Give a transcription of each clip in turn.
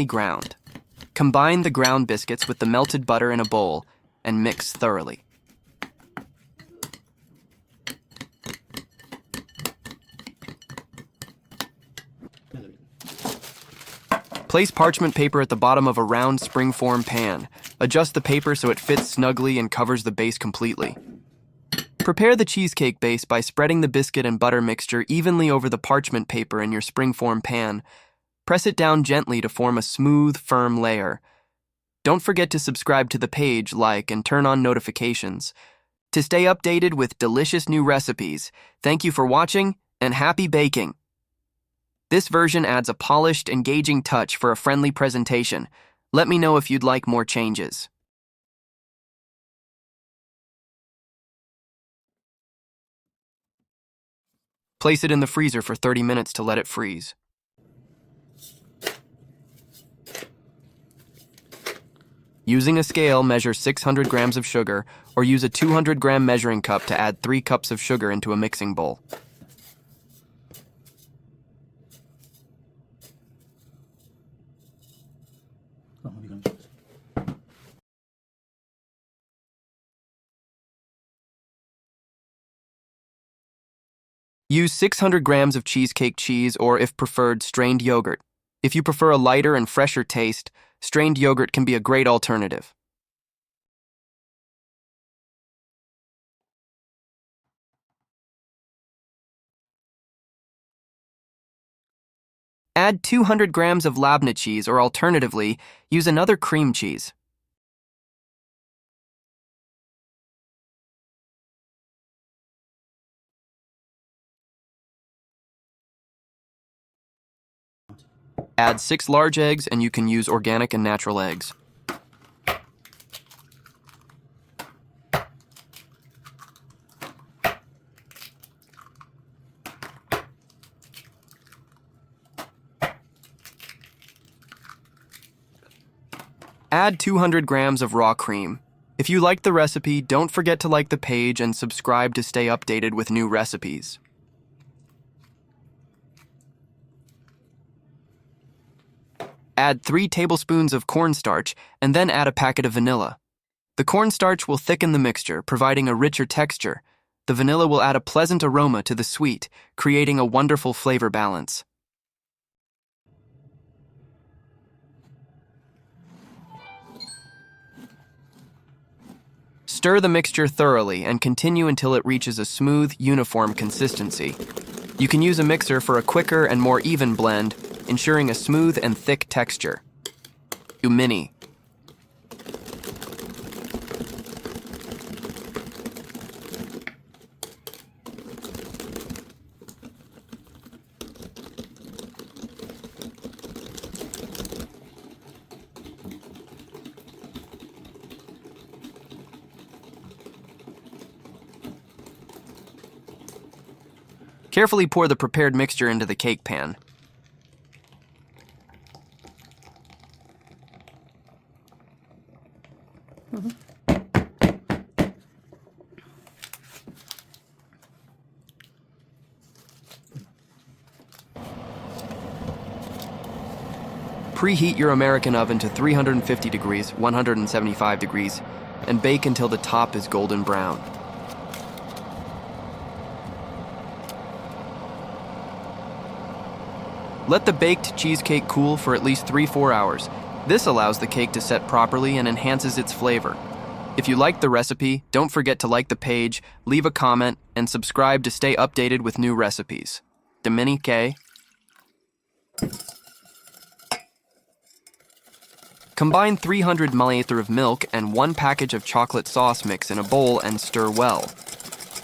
ground. Combine the ground biscuits with the melted butter in a bowl and mix thoroughly. Place parchment paper at the bottom of a round spring-form pan. Adjust the paper so it fits snugly and covers the base completely. Prepare the cheesecake base by spreading the biscuit and butter mixture evenly over the parchment paper in your spring-form pan. Press it down gently to form a smooth, firm layer. Don't forget to subscribe to the page, like, and turn on notifications. To stay updated with delicious new recipes, thank you for watching and happy baking! This version adds a polished, engaging touch for a friendly presentation. Let me know if you'd like more changes. Place it in the freezer for 30 minutes to let it freeze. Using a scale, measure 600 grams of sugar, or use a 200-gram measuring cup to add 3 cups of sugar into a mixing bowl. Use 600 grams of cheesecake cheese or, if preferred, strained yogurt. If you prefer a lighter and fresher taste, strained yogurt can be a great alternative. Add 200 grams of labne cheese or, alternatively, use another cream cheese. Add 6 large eggs, and you can use organic and natural eggs. Add 200 grams of raw cream. If you liked the recipe, don't forget to like the page and subscribe to stay updated with new recipes. Add 3 tablespoons of cornstarch and then add a packet of vanilla. The cornstarch will thicken the mixture, providing a richer texture. The vanilla will add a pleasant aroma to the sweet, creating a wonderful flavor balance. Stir the mixture thoroughly and continue until it reaches a smooth, uniform consistency. You can use a mixer for a quicker and more even blend, ensuring a smooth and thick texture. Mini. Carefully pour the prepared mixture into the cake pan. Preheat your American oven to 350 degrees, 175 degrees, and bake until the top is golden brown. Let the baked cheesecake cool for at least 3-4 hours. This allows the cake to set properly and enhances its flavor. If you liked the recipe, don't forget to like the page, leave a comment, and subscribe to stay updated with new recipes. Dominique. Combine 300 ml of milk and 1 package of chocolate sauce mix in a bowl and stir well.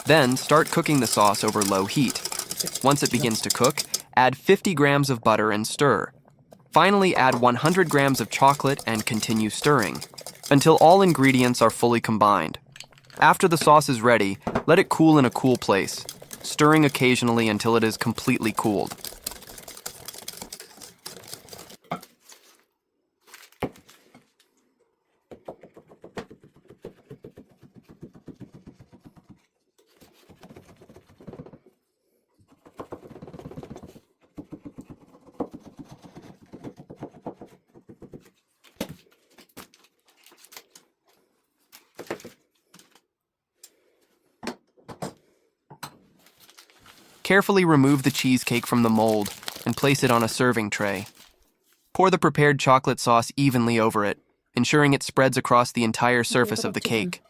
Then start cooking the sauce over low heat. Once it begins to cook, add 50 grams of butter and stir. Finally, add 100 grams of chocolate and continue stirring until all ingredients are fully combined. After the sauce is ready, let it cool in a cool place, stirring occasionally until it is completely cooled. Carefully remove the cheesecake from the mold and place it on a serving tray. Pour the prepared chocolate sauce evenly over it, ensuring it spreads across the entire surface of the cake.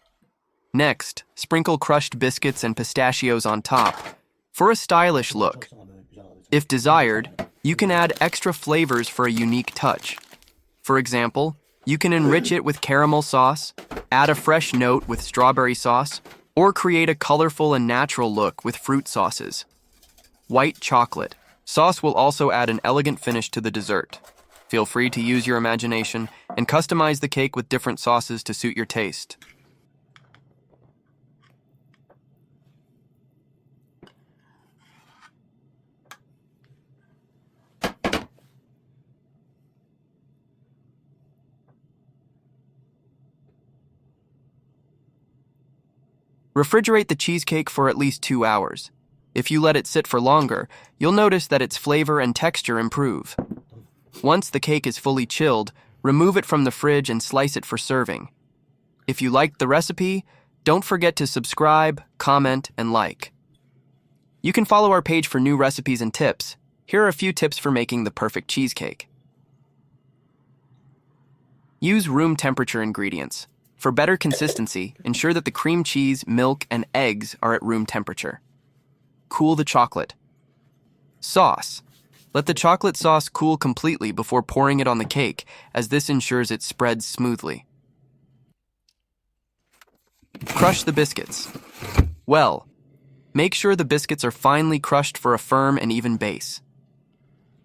Next, sprinkle crushed biscuits and pistachios on top for a stylish look. If desired, you can add extra flavors for a unique touch. For example, you can enrich it with caramel sauce, add a fresh note with strawberry sauce, or create a colorful and natural look with fruit sauces. White chocolate. Sauce will also add an elegant finish to the dessert. Feel free to use your imagination and customize the cake with different sauces to suit your taste. Refrigerate the cheesecake for at least 2 hours. If you let it sit for longer, you'll notice that its flavor and texture improve. Once the cake is fully chilled, remove it from the fridge and slice it for serving. If you liked the recipe, don't forget to subscribe, comment, and like. You can follow our page for new recipes and tips. Here are a few tips for making the perfect cheesecake. Use room temperature ingredients. For better consistency, ensure that the cream cheese, milk, and eggs are at room temperature. Cool the chocolate. Sauce. Let the chocolate sauce cool completely before pouring it on the cake, as this ensures it spreads smoothly. Crush the biscuits. Well, make sure the biscuits are finely crushed for a firm and even base.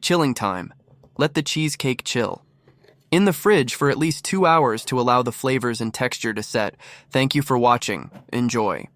Chilling time. Let the cheesecake chill. In the fridge for at least 2 hours to allow the flavors and texture to set. Thank you for watching. Enjoy.